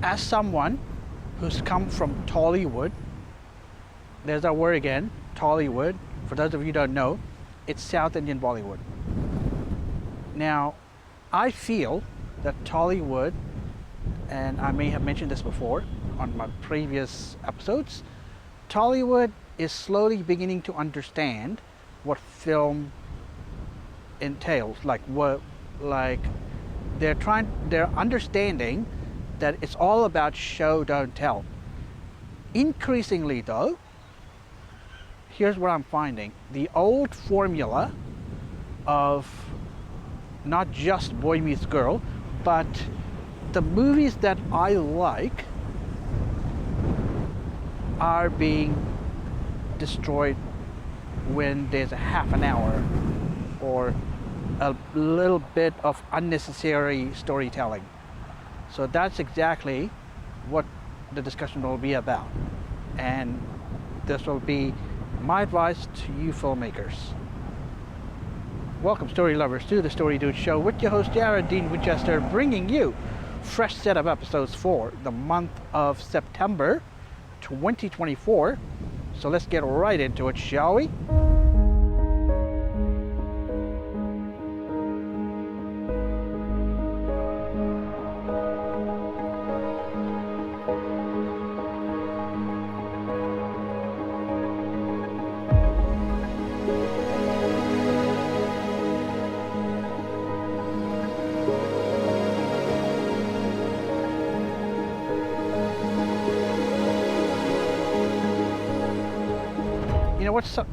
as someone who's come from Tollywood, there's our word again, Tollywood. For those of you who don't know, it's South Indian Bollywood. Now, I feel that Tollywood, and I may have mentioned this before on my previous episodes, Tollywood is slowly beginning to understand what film entails. They're understanding that it's all about show, don't tell. Increasingly though, here's what I'm finding. The old formula of not just boy meets girl, but the movies that I like are being destroyed when there's a half an hour or a little bit of unnecessary storytelling. So that's exactly what the discussion will be about. And this will be my advice to you filmmakers. Welcome, story lovers, to the Story Dude Show with your host Jared Dean Winchester, bringing you fresh set of episodes for the month of September 2024. So let's get right into it, shall we?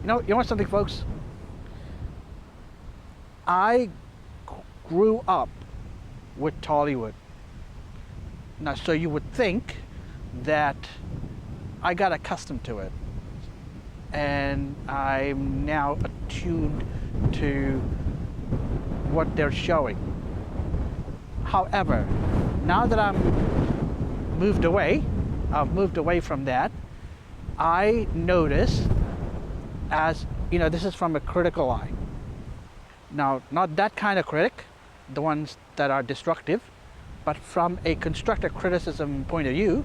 You know what something, folks? I grew up with Tollywood. Now, so you would think that I got accustomed to it, and I'm now attuned to what they're showing. However, now that I've moved away from that, I notice, as you know, this is from a critical eye. Now, not that kind of critic, the ones that are destructive, but from a constructive criticism point of view,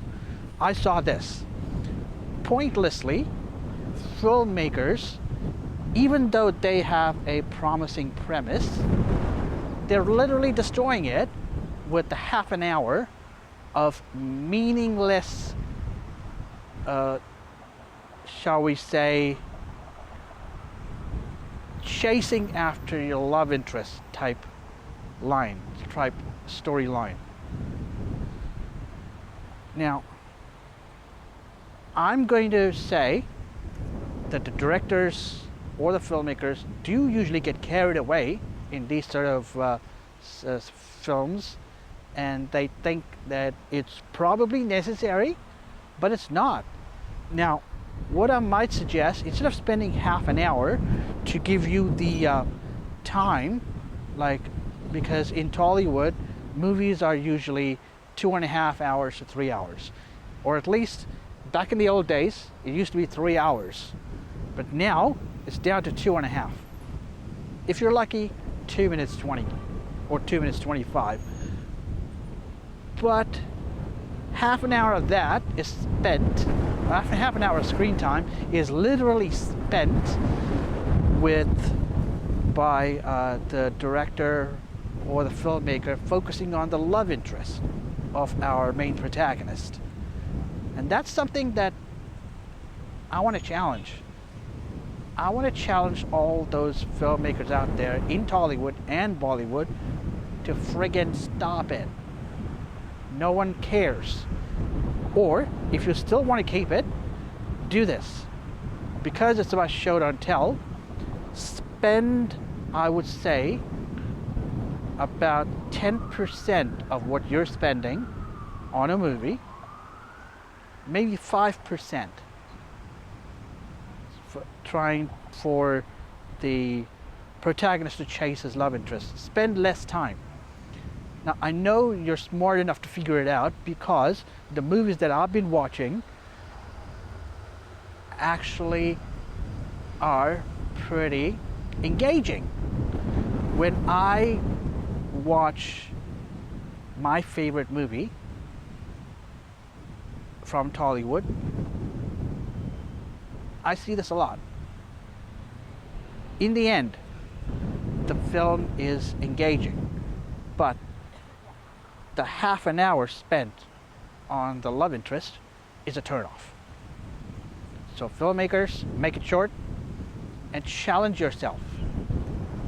I saw this. Pointlessly, filmmakers, even though they have a promising premise, they're literally destroying it with a half an hour of meaningless, shall we say, chasing after your love interest type storyline. Now, I'm going to say that the directors or the filmmakers do usually get carried away in these sort of films, and they think that it's probably necessary, but it's not. Now, what I might suggest, instead of spending half an hour to give you the time, because in Tollywood, movies are usually 2.5 hours to 3 hours. Or at least, back in the old days, it used to be 3 hours. But now, it's down to 2.5. If you're lucky, 2 minutes 20 or 2 minutes 25. But half an hour of that is spent, after half an hour of screen time is literally spent by the director or the filmmaker focusing on the love interest of our main protagonist. And that's something that I want to challenge. I want to challenge all those filmmakers out there in Tollywood and Bollywood to friggin' stop it. No one cares. Or, if you still want to keep it, do this. Because it's about show don't tell, spend, I would say, about 10% of what you're spending on a movie, maybe 5%, trying for the protagonist to chase his love interest. Spend less time. Now, I know you're smart enough to figure it out, because the movies that I've been watching actually are pretty engaging. When I watch my favorite movie, from Tollywood, I see this a lot. In the end, the film is engaging, but the half an hour spent on the love interest is a turnoff. So filmmakers, make it short and challenge yourself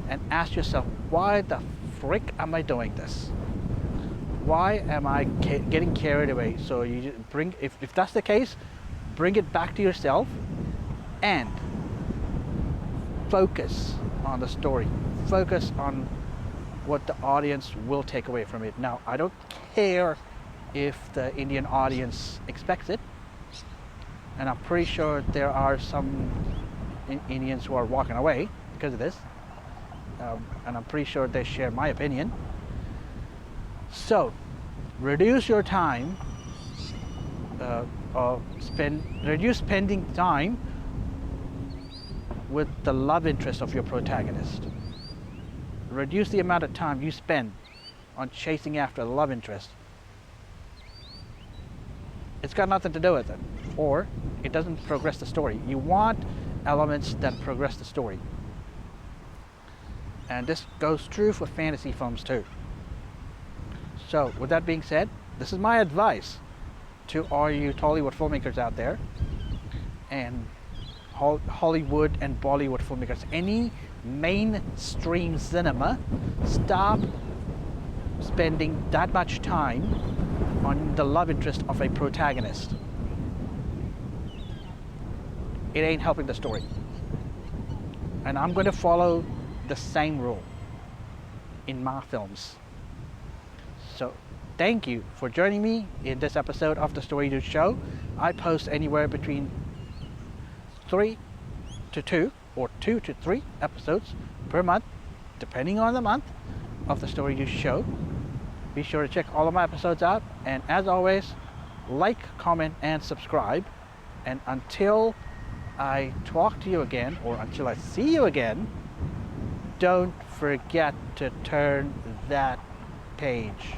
and ask yourself, why the frick am I doing this? Why am I getting carried away? So you bring, if that's the case, bring it back to yourself and focus on the story. Focus on what the audience will take away from it. Now, I don't care if the Indian audience expects it, and I'm pretty sure there are some Indians who are walking away because of this, and I'm pretty sure they share my opinion. So, reduce your time, reduce spending time with the love interest of your protagonist. Reduce the amount of time you spend on chasing after the love interest. It's got nothing to do with it, or it doesn't progress the story. You want elements that progress the story. And this goes true for fantasy films too. So, with that being said, this is my advice to all you Tollywood filmmakers out there, and Hollywood and Bollywood filmmakers, any mainstream cinema, stop spending that much time on the love interest of a protagonist. It ain't helping the story. And I'm going to follow the same rule in my films. So, thank you for joining me in this episode of the Story Dude Show. I post anywhere between 3 to 2 or 2 to 3 episodes per month, depending on the month, of the Story Dude Show. Be sure to check all of my episodes out, and as always, like, comment, and subscribe. And until I talk to you again, or until I see you again, don't forget to turn that page.